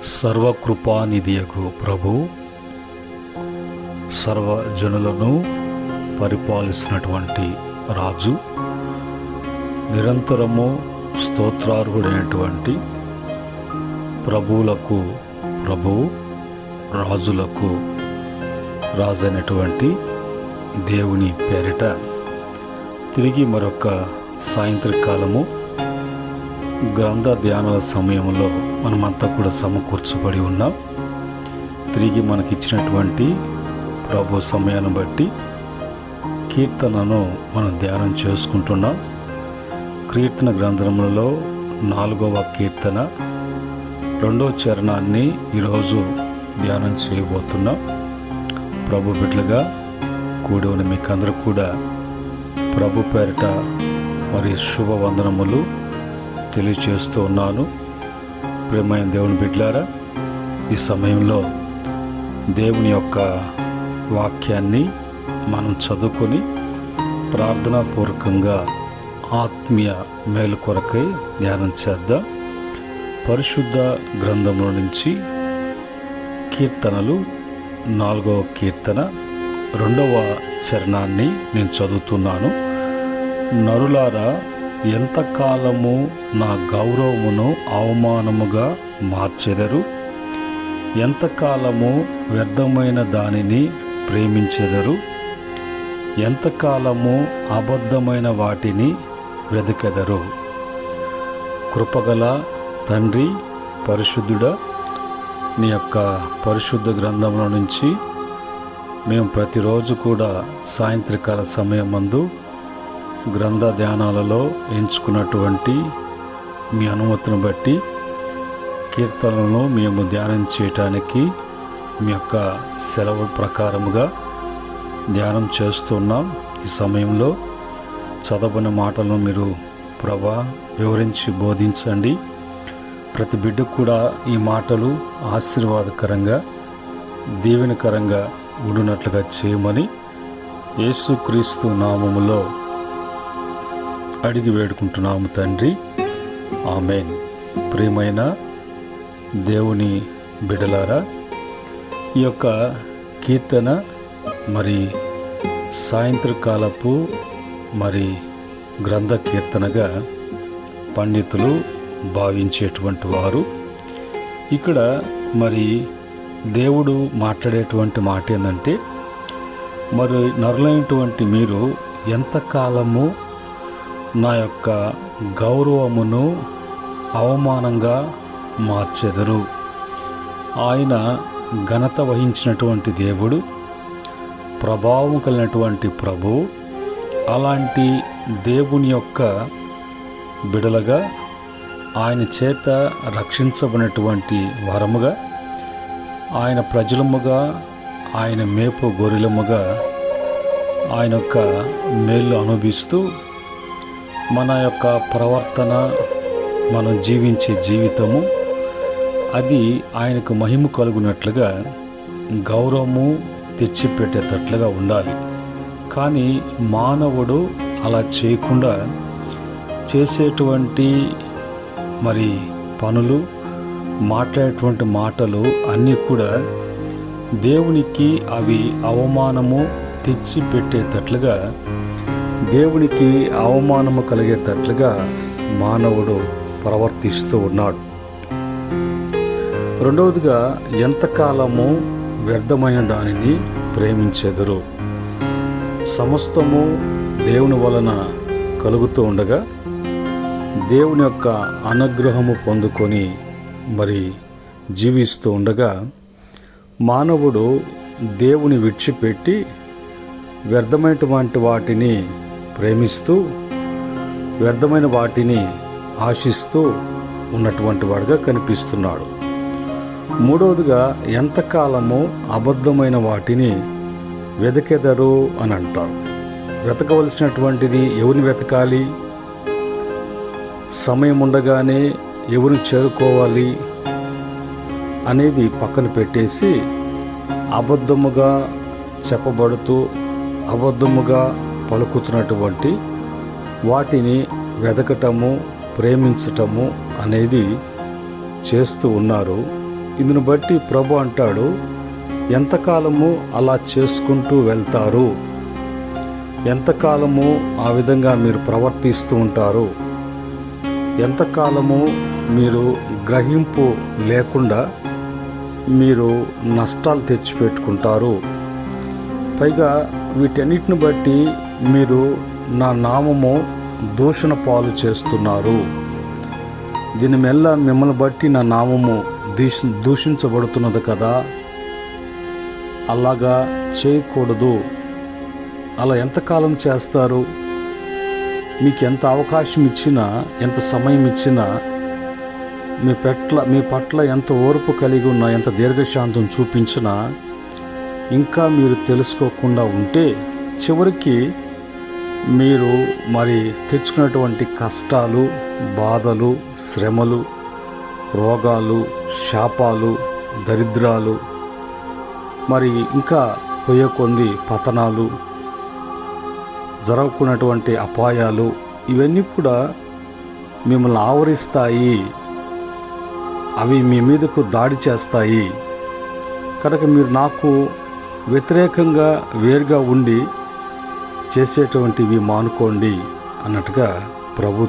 సర్వకృపానిధియగు ప్రభు సర్వజనులను పరిపాలిస్తున్నటువంటి రాజు, నిరంతరము స్తోత్రార్హుడైనటువంటి ప్రభువులకు ప్రభువు, రాజులకు రాజైనటువంటి దేవుని పేరిట తిరిగి మరొక సాయంత్రకాలము గ్రంథ ధ్యానాల సమయంలో మనమంతా కూడా సమకూర్చబడి ఉన్నాం. తిరిగి మనకిచ్చినటువంటి ప్రభు సమయాన్ని బట్టి కీర్తనను మనం ధ్యానం చేసుకుంటున్నాం. కీర్తన గ్రంథములలో 4వ కీర్తన 2వ చరణాన్ని ఈరోజు ధ్యానం చేయబోతున్నాం. ప్రభు బిడ్డలుగా కూడి ఉన్న మీకందరూ కూడా ప్రభు పేరిట మరి శుభవందనములు తెలియచేస్తూ ఉన్నాను. ప్రియమైన దేవుని బిడ్డలారా, ఈ సమయంలో దేవుని యొక్క వాక్యాన్ని మనం చదువుకొని ప్రార్థనాపూర్వకంగా ఆత్మీయ మేలు కొరకై ధ్యానం చేద్దాం. పరిశుద్ధ గ్రంథంలో నుంచి కీర్తనలు 4వ కీర్తన 2వ చరణాన్ని నేను చదువుతున్నాను. నరులారా, ఎంతకాలము నా గౌరవమును అవమానముగా మార్చెదరు? ఎంతకాలము వ్యర్థమైన దానిని ప్రేమించెదరు? ఎంతకాలము అబద్ధమైన వాటిని వెదకెదరు? కృపగల తండ్రి, పరిశుద్ధుడా, నీ యొక్క పరిశుద్ధ గ్రంథంలో నుంచి మేము ప్రతిరోజు కూడా సాయంత్రకాల సమయమందు గ్రంథ ధ్యానాలలో ఎంచుకున్నటువంటి మీ అనుమతిని బట్టి కీర్తనలను మేము ధ్యానం చేయటానికి మీ యొక్క సెలవు ప్రకారముగా ధ్యానం చేస్తున్నాం. ఈ సమయంలో చదవని మాటలను మీరు ప్రభా వివరించి బోధించండి. ప్రతి బిడ్డకు కూడా ఈ మాటలు ఆశీర్వాదకరంగా దీవెనకరంగా ఉండునట్లుగా చేయమని యేసుక్రీస్తు నామములో అడిగి వేడుకుంటున్నాము తండ్రి, ఆమేన్. ప్రియమైన దేవుని బిడ్డలారా, ఈ యొక్క కీర్తన మరి సాయంత్రకాలపు మరి గ్రంథ కీర్తనగా పండితులు భావించేటువంటి వారు. ఇక్కడ మరి దేవుడు మాట్లాడేటువంటి మాట ఏంటంటే, మరి నరులైనటువంటి మీరు ఎంతకాలము నా యొక్క గౌరవమును అవమానంగా మార్చెదరు? ఆయన ఘనత వహించినటువంటి దేవుడు, ప్రభావం కలిగినటువంటి ప్రభు. అలాంటి దేవుని యొక్క బిడలగా, ఆయన చేత రక్షించబడినటువంటి వరముగా, ఆయన ప్రజలముగా, ఆయన మేపు గొర్రెలముగా ఆయన యొక్క మేలు అనుభవిస్తూ మన యొక్క ప్రవర్తన, మనం జీవించే జీవితము అది ఆయనకు మహిమ కలుగునట్లుగా, గౌరవము తెచ్చిపెట్టేటట్లుగా ఉండాలి. కానీ మానవుడు అలా చేయకుండా చేసేటువంటి మరి పనులు, మాట్లాడేటువంటి మాటలు అన్నీ కూడా దేవునికి అవి అవమానము తెచ్చిపెట్టేటట్లుగా, దేవునికి అవమానము కలిగేటట్లుగా మానవుడు ప్రవర్తిస్తూ ఉన్నాడు. రెండవదిగా, ఎంతకాలము వ్యర్థమైన దానిని ప్రేమించెదరు? సమస్తము దేవుని వలన కలుగుతూ ఉండగా, దేవుని యొక్క అనుగ్రహము పొందుకొని మరి జీవిస్తూ ఉండగా, మానవుడు దేవుని విడిచిపెట్టి వ్యర్థమైనటువంటి వాటిని ప్రేమిస్తూ, వ్యర్థమైన వాటిని ఆశిస్తూ ఉన్నటువంటి వాడుగా కనిపిస్తున్నాడు. మూడవదిగా, ఎంతకాలము అబద్ధమైన వాటిని వెదకెదరు అని అంటారు. వెతకవలసినటువంటిది ఎవరిని వెతకాలి? సమయం ఉండగానే ఎవరిని చేరుకోవాలి అనేది పక్కన పెట్టేసి, అబద్ధముగా చెప్పబడుతూ అబద్ధముగా పలుకుతున్నటువంటి వాటిని వెదకటము, ప్రేమించటము అనేది చేస్తూ ఉన్నారు ఇందును బట్టి ప్రభు అంటాడు, ఎంతకాలము అలా చేసుకుంటూ వెళ్తారు, ఎంతకాలము ఆ విధంగా మీరు ప్రవర్తిస్తూ ఉంటారు, ఎంతకాలము మీరు గ్రహింపు లేకుండా మీరు నష్టాలు తెచ్చిపెట్టుకుంటారు. పైగా వీటన్నిటిని బట్టి మీరు నా నామము దూషణ పాలు చేస్తున్నారు. దీని మెల్ల మిమ్మల్ని బట్టి నా నామము దూషించబడుతున్నది కదా. అలాగా చేయకూడదు. అలా ఎంతకాలం చేస్తారు? మీకు ఎంత అవకాశం ఇచ్చినా, ఎంత సమయం ఇచ్చినా, మీ పట్ల ఎంత ఓర్పు కలిగి ఉన్నా, ఎంత దీర్ఘశాంతం చూపించినా ఇంకా మీరు తెలుసుకోకుండా ఉంటే చివరికి మీరు మరి తెచ్చుకున్నటువంటి కష్టాలు, బాధలు, శ్రమలు, రోగాలు, శాపాలు, దరిద్రాలు, మరి ఇంకా పోయే కొంది పతనాలు, జరగకున్నటువంటి అపాయాలు, ఇవన్నీ కూడా మిమ్మల్ని ఆవరిస్తాయి. అవి మీ మీదకు దాడి చేస్తాయి. కనుక మీరు నాకు వ్యతిరేకంగా వేరుగా ఉండి చేసేటువంటివి మానుకోండి అన్నట్టుగా ప్రభు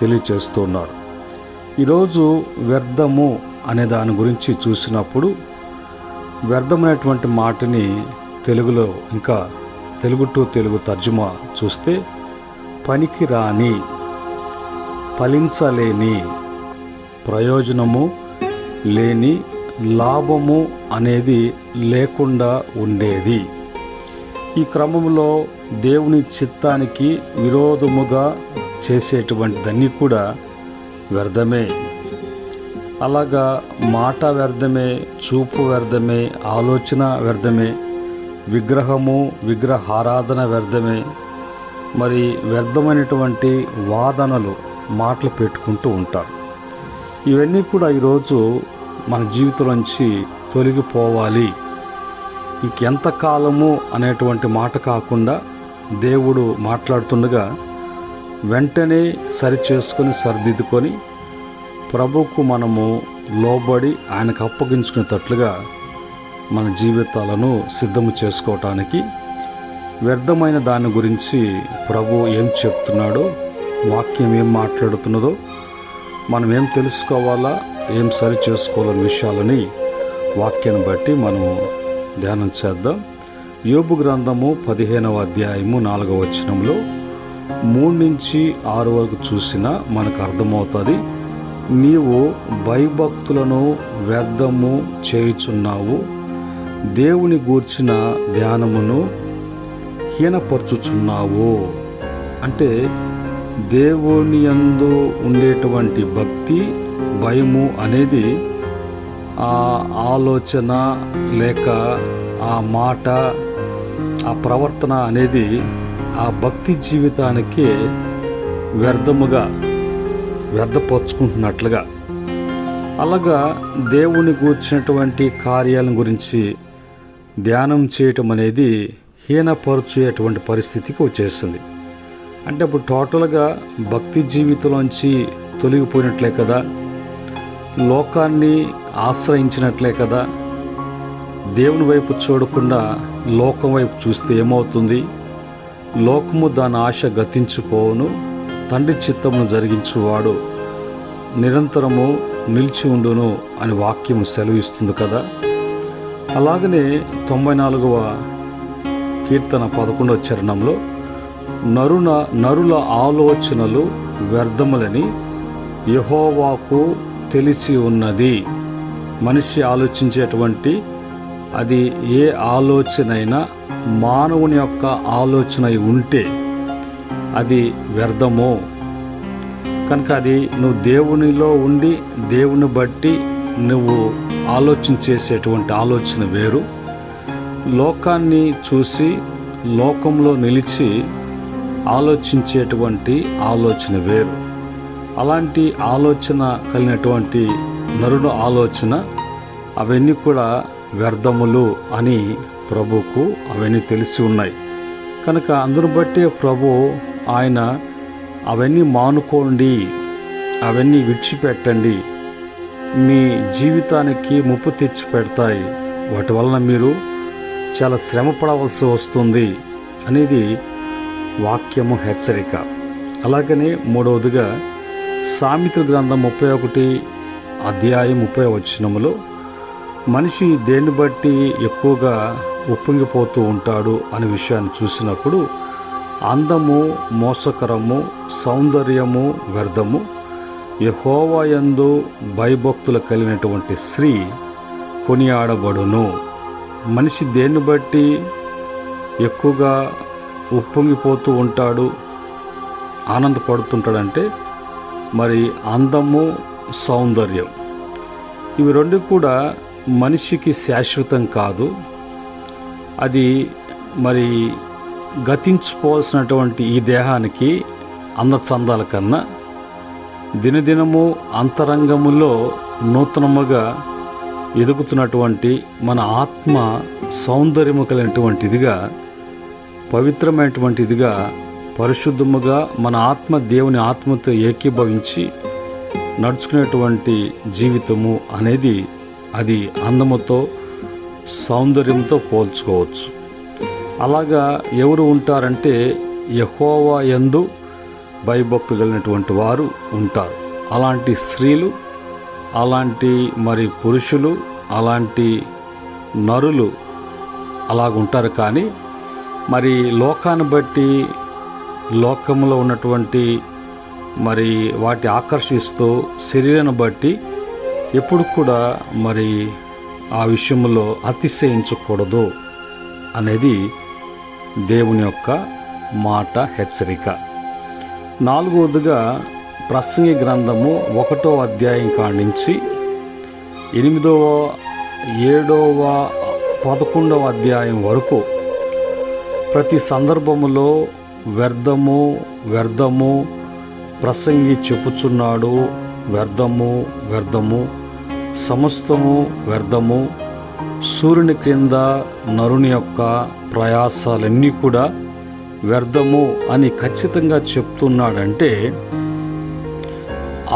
తెలియచేస్తున్నారు. ఈరోజు వ్యర్థము అనే దాని గురించి చూసినప్పుడు, వ్యర్థమైనటువంటి మాటని తెలుగులో ఇంకా తెలుగు టు తెలుగు తర్జుమా చూస్తే పనికి రాని, ఫలించలేని, ప్రయోజనము లేని, లాభము అనేది లేకుండా ఉండేది. ఈ క్రమంలో దేవుని చిత్తానికి విరోధముగా చేసేటువంటిదన్నీ కూడా వ్యర్థమే. అలాగా మాట వ్యర్థమే, చూపు వ్యర్థమే, ఆలోచన వ్యర్థమే, విగ్రహము, విగ్రహారాధన వ్యర్థమే. మరి వ్యర్థమైనటువంటి వాదనలు, మాటలు పెట్టుకుంటూ ఉంటారు. ఇవన్నీ కూడా ఈరోజు మన జీవితంలోంచి తొలగిపోవాలి. ఇంకెంతకాలము అనేటువంటి మాట కాకుండా దేవుడు మాట్లాడుతుండగా వెంటనే సరిచేసుకొని సరిదిద్దుకొని ప్రభువుకు మనము లోబడి ఆయనకు అప్పగించుకునేటట్లుగా మన జీవితాలను సిద్ధము చేసుకోవటానికి, వ్యర్థమైన దాని గురించి ప్రభు ఏం చెప్తున్నాడో, వాక్యం ఏం మాట్లాడుతున్నదో, మనం ఏం తెలుసుకోవాలా, ఏం సరి చేసుకోవాలనే విషయాలని వాక్యాన్ని బట్టి మనము ధ్యానం చేద్దాం. యోబు గ్రంథము 15వ అధ్యాయము 4వ వచనంలో 3 నుంచి 6 వరకు చూసినా మనకు అర్థమవుతుంది. నీవు భయభక్తులను వ్యర్థము చేయుచున్నావు, దేవుని గూర్చిన ధ్యానమును హీనపరచుచున్నావు. అంటే దేవుని యందు ఉండేటువంటి భక్తి, భయము అనేది ఆ ఆలోచన లేక ఆ మాట, ఆ ప్రవర్తన అనేది ఆ భక్తి జీవితానికి వ్యర్థపరుచుకుంటున్నట్లుగా, అలాగా దేవుని గూర్చినటువంటి కార్యాల గురించి ధ్యానం చేయటం అనేది హీనపరచేటువంటి పరిస్థితికి వచ్చేస్తుంది. అంటే అప్పుడు టోటల్గా భక్తి జీవితంలోంచి తొలగిపోయినట్లే కదా, లోకాన్ని ఆశ్రయించినట్లే కదా. దేవుని వైపు చూడకుండా లోకం వైపు చూస్తే ఏమవుతుంది? లోకము దాని ఆశ గతించిపోవును, తండ్రి చిత్తమును జరిగించువాడు నిరంతరము నిలిచి ఉండును అని వాక్యము సెలవిస్తుంది కదా. అలాగనే 94వ కీర్తన 11వ చరణంలో నరుల ఆలోచనలు వ్యర్థములని యెహోవాకు తెలిసి ఉన్నది. మనిషి ఆలోచించేటువంటి అది ఏ ఆలోచనైనా మానవుని యొక్క ఆలోచన ఉంటే అది వ్యర్థమో. కనుక అది నువ్వు దేవునిలో ఉండి దేవుని బట్టి నువ్వు ఆలోచించేసేటువంటి ఆలోచన వేరు, లోకాన్ని చూసి లోకంలో నిలిచి ఆలోచించేటువంటి ఆలోచన వేరు. అలాంటి ఆలోచన కలిగినటువంటి నరుడు ఆలోచన అవన్నీ కూడా వ్యర్థములు అని ప్రభువుకు అవన్నీ తెలిసి ఉన్నాయి. కనుక అందును బట్టి ప్రభు ఆయన అవన్నీ మానుకోండి, అవన్నీ విడిచిపెట్టండి, మీ జీవితానికి ముప్పు తెచ్చి పెడతాయి. వాటి వలన మీరు చాలా శ్రమ పడవలసి వస్తుంది అనేది వాక్యము హెచ్చరిక. అలాగనే మూడవదిగా సామెతల గ్రంథం 31 అధ్యాయం 30 వచనములో మనిషి దేన్ని బట్టి ఎక్కువగా ఉప్పొంగిపోతూ ఉంటాడు అనే విషయాన్ని చూసినప్పుడు అందము మోసకరము, సౌందర్యము వ్యర్థము, యెహోవా యందు భయభక్తులు కలిగినటువంటి స్త్రీ కొనియాడబడును. మనిషి దేన్ని బట్టి ఎక్కువగా ఉప్పొంగిపోతూ ఉంటాడు, ఆనందపడుతుంటాడంటే మరి అందము, సౌందర్యం, ఇవి రెండు కూడా మనిషికి శాశ్వతం కాదు. అది మరి గతించుకోవాల్సినటువంటి ఈ దేహానికి అందచందాల కన్నా దినదినము అంతరంగములో నూతనముగా ఎదుగుతున్నటువంటి మన ఆత్మ సౌందర్యము కలిగినటువంటిదిగా, పవిత్రమైనటువంటిదిగా, పరిశుద్ధముగా మన ఆత్మ దేవుని ఆత్మతో ఏకీభవించి నడుచుకునేటువంటి జీవితము అనేది అది అందముతో సౌందర్యంతో పోల్చుకోవచ్చు. అలాగా ఎవరు ఉంటారంటే యెహోవా యందు భయభక్తులు కలిగినటువంటి వారు ఉంటారు. అలాంటి స్త్రీలు, అలాంటి మరి పురుషులు, అలాంటి నరులు అలాగుంటారు. కానీ మరి లోకాన్ని బట్టి, లోకంలో ఉన్నటువంటి మరి వాటి ఆకర్షిస్తూ శరీరాన్ని బట్టి ఎప్పుడు కూడా మరి ఆ విషయంలో అతిశయించకూడదు అనేది దేవుని యొక్క మాట హెచ్చరిక. నాలుగవదిగా ప్రసంగి గ్రంథము 1వ అధ్యాయం కానించి 8వ, 7వ, 11వ అధ్యాయం వరకు ప్రతి సందర్భములో వ్యర్థము వ్యర్థము ప్రసంగి చెప్పుచున్నాడు, వ్యర్థము వ్యర్థము, సమస్తము వ్యర్థము, సూర్యుని క్రింద నరుని యొక్క ప్రయాసాలన్నీ కూడా వ్యర్థము అని ఖచ్చితంగా చెప్తున్నాడంటే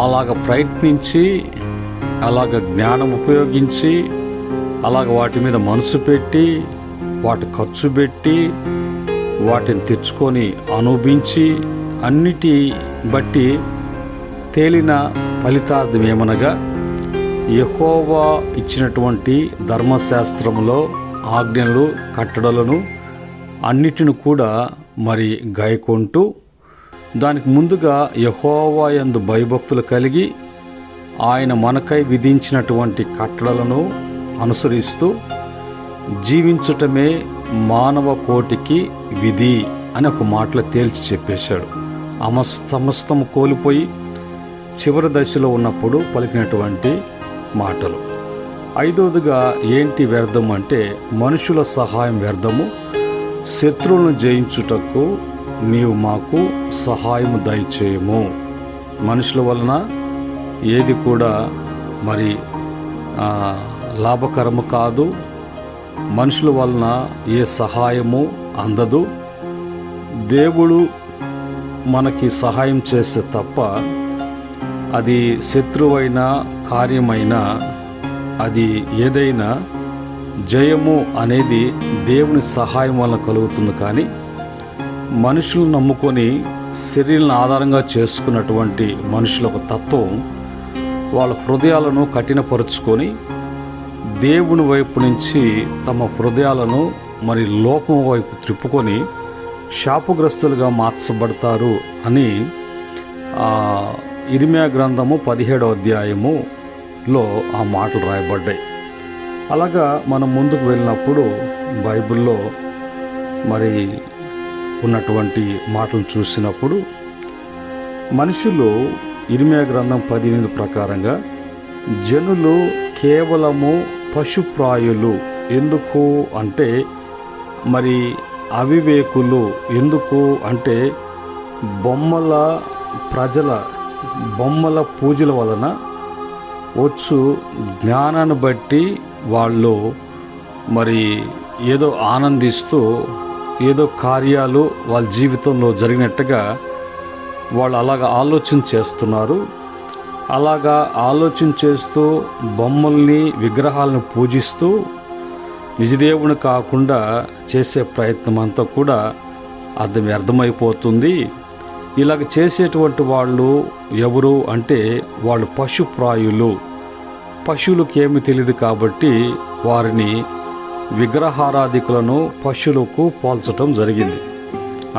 అలాగ ప్రయత్నించి, అలాగ జ్ఞానం ఉపయోగించి, అలాగ వాటి మీద మనసు పెట్టి, వాటి ఖర్చు పెట్టి, వాటిని తెచ్చుకొని అనుభవించి అన్నిటి బట్టి తేలిన ఫలితార్థం ఏమనగా యెహోవా ఇచ్చినటువంటి ధర్మశాస్త్రములో ఆజ్ఞలు, కట్టడలను అన్నిటిని కూడా మరి గాయకొంటూ దానికి ముందుగా యెహోవా యందు భయభక్తులు కలిగి ఆయన మనకై విధించినటువంటి కట్టడలను అనుసరిస్తూ జీవించటమే మానవ కోటికి విధి అని ఒక మాటలో తేల్చి చెప్పేశాడు. సమస్తం కోల్పోయి చివరి దశలో ఉన్నప్పుడు పలికినటువంటి మాటలు. ఐదవదిగా ఏంటి వ్యర్థం అంటే మనుషుల సహాయం వ్యర్థము, శత్రువులను జయించుటకు నీవు మాకు సహాయము దయచేయము. మనుషుల వలన ఏది కూడా మరి లాభకరము కాదు, మనుషుల వలన ఏ సహాయము అందదు. దేవుడు మనకి సహాయం చేస్తే తప్ప అది శత్రువైనా కార్యమైనా అది ఏదైనా జయము అనేది దేవుని సహాయం వలన కలుగుతుంది. కానీ మనుషులు నమ్ముకొని శరీరాలను ఆధారంగా చేసుకున్నటువంటి మనుషుల ఒక తత్వం వాళ్ళ హృదయాలను కఠినపరుచుకొని దేవుని వైపు నుంచి తమ హృదయాలను మరి లోపం వైపు త్రిప్పుకొని శాపగ్రస్తులుగా మార్చబడతారు అని ఇర్మియా గ్రంథము 17వ అధ్యాయములో ఆ మాటలు రాయబడ్డాయి. అలాగా మనం ముందుకు వెళ్ళినప్పుడు బైబిల్లో మరి ఉన్నటువంటి మాటలు చూసినప్పుడు మనుషులు ఇర్మియా గ్రంథం 18 ప్రకారంగా జనులు కేవలము పశుప్రాయులు, ఎందుకు అంటే మరి అవివేకులు, ఎందుకు అంటే బొమ్మల పూజల వలన వచ్చు జ్ఞానాన్ని బట్టి వాళ్ళు మరి ఏదో ఆనందిస్తూ ఏదో కార్యాలు వాళ్ళ జీవితంలో జరిగినట్టుగా వాళ్ళు అలాగ ఆలోచన చేస్తున్నారు. అలాగా ఆలోచన చేస్తూ బొమ్మల్ని విగ్రహాలను పూజిస్తూ నిజదేవుని కాకుండా చేసే ప్రయత్నం అంతా కూడా అది వ్యర్థమైపోతుంది. ఇలాగ చేసేటువంటి వాళ్ళు ఎవరు అంటే వాళ్ళు పశుప్రాయులు. పశువులకు ఏమి తెలియదు కాబట్టి వారిని విగ్రహారాధికులను పశువులకు పోల్చటం జరిగింది.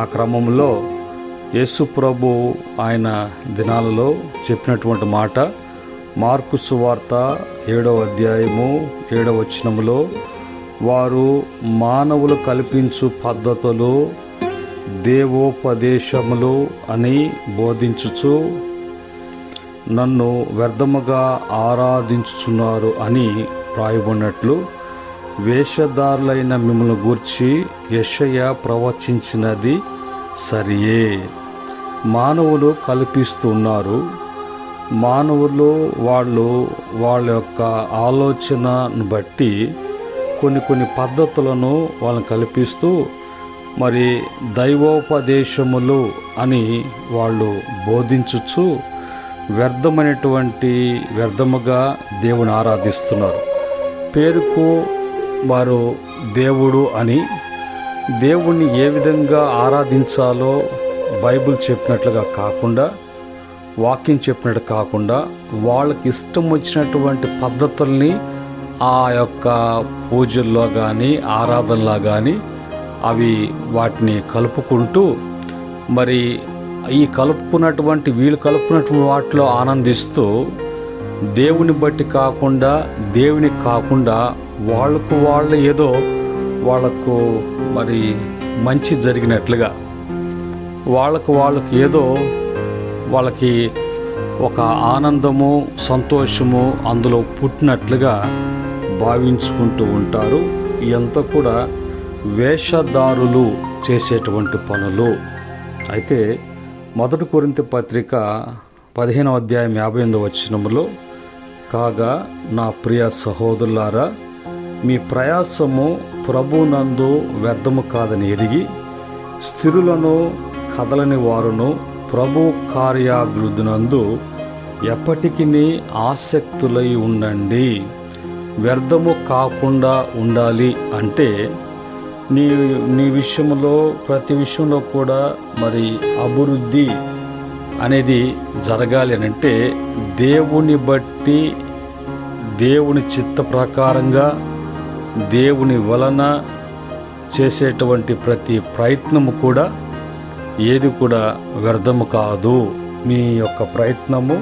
ఆ క్రమంలో యేసు ప్రభు ఆయన దినాలలో చెప్పినటువంటి మాట మార్కు సువార్త 7వ అధ్యాయము 7వ వచనములో, వారు మానవులు కల్పించు పద్ధతులు దేవోపదేశములు అని బోధించుచు నన్ను వ్యర్థముగా ఆరాధించుచున్నారు అని రాయబడినట్లు వేషధారులైన మిమ్మల్ని గూర్చి యెషయా ప్రవచించినది సరియే. మానవులు కల్పిస్తున్నారు. మానవులు వాళ్ళ యొక్క ఆలోచనను బట్టి కొన్ని పద్ధతులను వాళ్ళని కల్పిస్తూ మరి దైవోపదేశములు అని వాళ్ళు బోధించుచు వ్యర్థముగా దేవుని ఆరాధిస్తున్నారు. పేరుకు వారు దేవుడు అని దేవుణ్ణి ఏ విధంగా ఆరాధించాలో బైబిల్ చెప్పినట్లుగా కాకుండా, వాక్యం చెప్పినట్టు కాకుండా వాళ్ళకి ఇష్టం వచ్చినటువంటి పద్ధతుల్ని ఆ యొక్క పూజల్లో కానీ ఆరాధనలో కానీ వాటిని కలుపుకుంటూ మరి వీళ్ళు కలుపుకున్నటువంటి వాటిలో ఆనందిస్తూ దేవుని బట్టి కాకుండా దేవునికి కాకుండా వాళ్ళు ఏదో వాళ్ళకు మరి మంచి జరిగినట్లుగా వాళ్ళకి ఏదో వాళ్ళకి ఒక ఆనందము సంతోషము అందులో పుట్టినట్లుగా భావించుకుంటూ ఉంటారు. ఇదంతా కూడా వేషధారులు చేసేటువంటి పనులు. అయితే 1 కొరింథీ పత్రిక 15వ అధ్యాయం 58వ వచనములో, కాగా నా ప్రియ సహోదరులారా, మీ ప్రయాసము ప్రభునందు వ్యర్థము కాదని ఎరిగి స్థిరులను కదలని వారును ప్రభు కార్యాభివృద్ధినందు ఎప్పటికీ ఆసక్తులై ఉండండి. వ్యర్థము కాకుండా ఉండాలి అంటే నీ విషయంలో ప్రతి విషయంలో కూడా మరి అభివృద్ధి అనేది జరగాలి అని అంటే దేవుని బట్టి దేవుని చిత్త ప్రకారంగా దేవుని వలన చేసేటువంటి ప్రతి ప్రయత్నము కూడా ఏది కూడా వ్యర్థము కాదు. మీ యొక్క ప్రయత్నము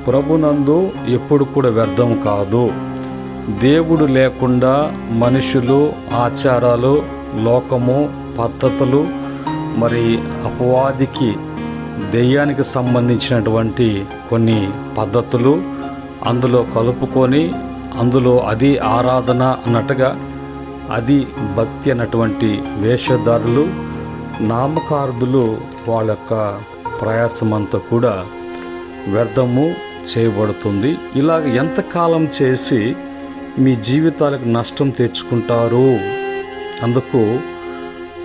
ప్రభునందు ఎప్పుడు కూడా వ్యర్థం కాదు. దేవుడు లేకుండా మనుషులు, ఆచారాలు, లోకము, పద్ధతులు, మరి అపవాదికి దెయ్యానికి సంబంధించినటువంటి కొన్ని పద్ధతులు అందులో కలుపుకొని అందులో అది ఆరాధన అన్నట్టుగా అది భక్తి అన్నటువంటి వేషధారులు, నామకార్థులు వాళ్ళ యొక్క ప్రయాసమంతా కూడా వ్యర్థము చేయబడుతుంది. ఇలాగ ఎంతకాలం చేసి మీ జీవితాలకు నష్టం తెచ్చుకుంటారు? అందుకు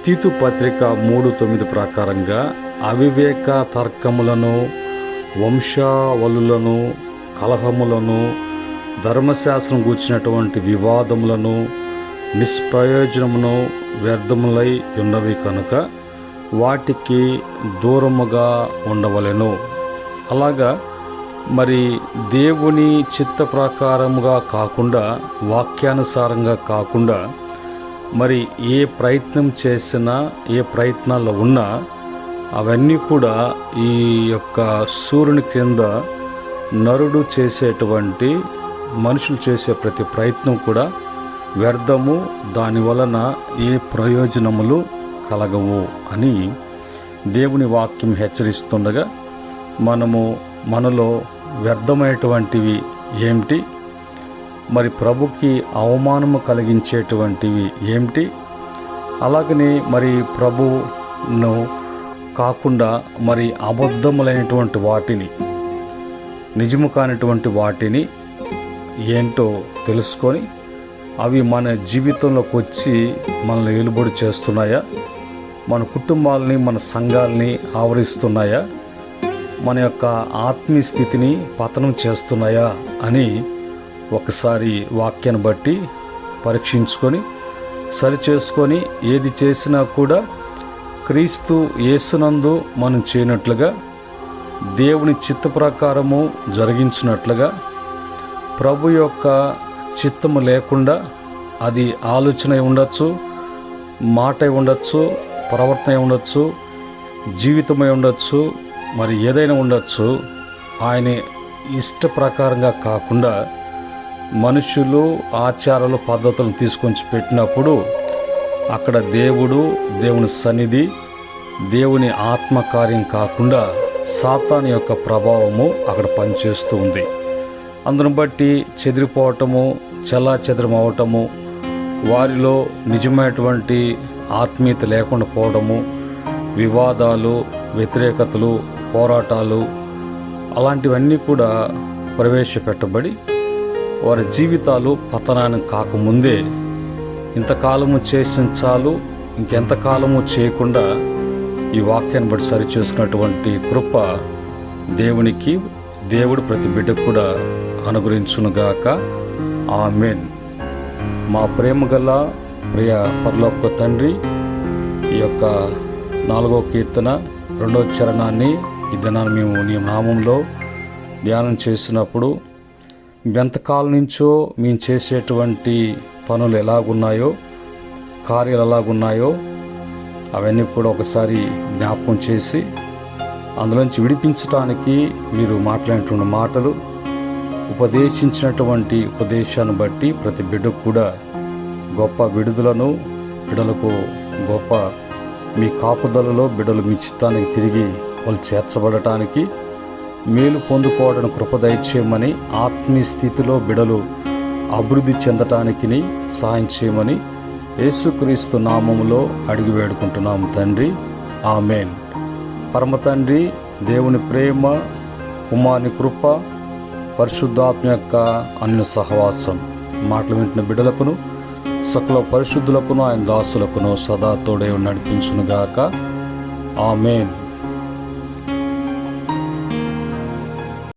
తీతు పత్రిక 3:9 ప్రకారంగా అవివేక తర్కములను, వంశావళులను, కలహములను, ధర్మశాస్త్రం గూర్చినటువంటి వివాదములను, నిష్ప్రయోజనమును వ్యర్థములై ఉన్నవి కనుక వాటికి దూరముగా ఉండవలెను. అలాగా మరి దేవుని చిత్త ప్రకారముగా కాకుండా, వాక్యానుసారంగా కాకుండా మరి ఏ ప్రయత్నం చేసినా, ఏ ప్రయత్నాల్లో ఉన్నా అవన్నీ కూడా ఈ యొక్క సూర్యుని క్రింద నరుడు చేసేటువంటి మనుషులు చేసే ప్రతి ప్రయత్నం కూడా వ్యర్థము, దాని వలన ఏ ప్రయోజనములు కలగవు అని దేవుని వాక్యం హెచ్చరిస్తుండగా మనలో వ్యర్థమైనటువంటివి ఏమిటి, మరి ప్రభుకి అవమానము కలిగించేటువంటివి ఏమిటి, అలాగనే మరి ప్రభును కాకుండా మరి అబద్ధములైనటువంటి వాటిని, నిజము కానిటువంటి వాటిని ఏంటో తెలుసుకొని అవి మన జీవితంలోకి వచ్చి మనల్ని వెలుబడి చేస్తున్నాయా, మన కుటుంబాలని, మన సంఘాలని ఆవరిస్తున్నాయా, మన యొక్క ఆత్మీయ స్థితిని పతనం చేస్తున్నాయా అని ఒకసారి వాక్యాన్ని బట్టి పరీక్షించుకొని సరిచేసుకొని ఏది చేసినా కూడా క్రీస్తు యేసునందు మనం చేయనట్లుగా, దేవుని చిత్త ప్రకారము జరిగించినట్లుగా, ప్రభు యొక్క చిత్తము లేకుండా అది ఆలోచన ఉండొచ్చు, మాట ఉండొచ్చు, ప్రవర్తన ఉండొచ్చు, జీవితమై ఉండొచ్చు, మరి ఏదైనా ఉండొచ్చు. ఆయన ఇష్ట ప్రకారంగా కాకుండా మనుషులు ఆచారాలు పద్ధతులను తీసుకొని పెట్టినప్పుడు అక్కడ దేవుని సన్నిధి, దేవుని ఆత్మకార్యం కాకుండా సాతాను యొక్క ప్రభావము అక్కడ పనిచేస్తూ ఉంది. అందును బట్టి చెదిరిపోవటము, చెల్లాచెదరం అవటము, వారిలో నిజమైనటువంటి ఆత్మీయత లేకుండా పోవడము, వివాదాలు, వ్యతిరేకతలు, పోరాటాలు అలాంటివన్నీ కూడా ప్రవేశపెట్టబడి వారి జీవితాలు పతనానికి కాకముందే ఇంతకాలము చేసిన చాలు, ఇంకెంతకాలము చేయకుండా ఈ వాక్యాన్ని బట్టి సరిచేసుకున్నటువంటి కృప దేవుడు ప్రతి బిడ్డకు కూడా అనుగ్రహించునుగాక. ఆమేన్. మా ప్రేమ గల ప్రియ పరలోక తండ్రి, ఈ యొక్క 4వ కీర్తన 2వ చరణాన్ని ఈ దినాన్ని మేము నీ నామంలో ధ్యానం చేసినప్పుడు ఎంతకాలం నుంచో మేము చేసేటువంటి పనులు ఎలాగున్నాయో, కార్యాలు ఎలాగున్నాయో అవన్నీ కూడా ఒకసారి జ్ఞాపకం చేసి అందులోంచి విడిపించడానికి మీరు మాట్లాడినటువంటి మాటలు, ఉపదేశించినటువంటి ఉపదేశాన్ని బట్టి ప్రతి బిడ్డకు కూడా గొప్ప విడుదలను, బిడ్డలకు గొప్ప మీ కాపుదలలో బిడ్డలు మీ చిత్తానికి తిరిగి వాళ్ళు చేర్చబడటానికి, మేలు పొందుకోవడానికి కృప దయచేయమని, ఆత్మీయ స్థితిలో బిడ్డలు అభివృద్ధి చెందటానికి సహాయం చేయమని యేసుక్రీస్తు నామములో అడిగి వేడుకుంటున్నాము తండ్రి. ఆమేన్. పరమ తండ్రి దేవుని ప్రేమ, కుమారుని కృప, పరిశుద్ధాత్మ యొక్క అన్య సహవాసం మాటలు వింటున్న బిడ్డలకును, సకల పరిశుద్ధులకును, ఆయన దాసులకును సదా తోడే నడిపించునుగాక. ఆమేన్.